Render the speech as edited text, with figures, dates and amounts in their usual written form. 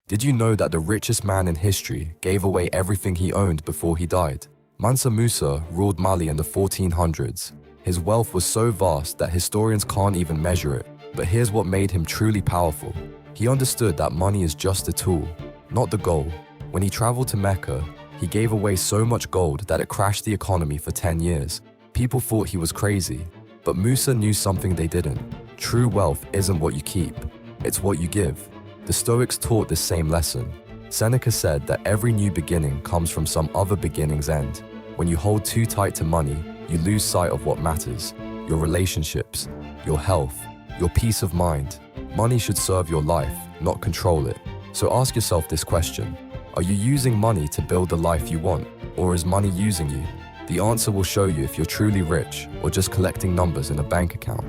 Did you know that the richest man in history gave away everything he owned before he died? Mansa Musa ruled Mali in the 1400s. His wealth was so vast that historians can't even measure it. But here's what made him truly powerful. He understood that money is just a tool, not the goal. When he traveled to Mecca, he gave away so much gold that it crashed the economy for 10 years. People thought he was crazy, but Musa knew something they didn't. True wealth isn't what you keep, it's what you give. The Stoics taught this same lesson. Seneca said that every new beginning comes from some other beginning's end. When you hold too tight to money, you lose sight of what matters: your relationships, your health, your peace of mind. Money should serve your life, not control it. So ask yourself this question: are you using money to build the life you want, or is money using you? The answer will show you if you're truly rich or just collecting numbers in a bank account.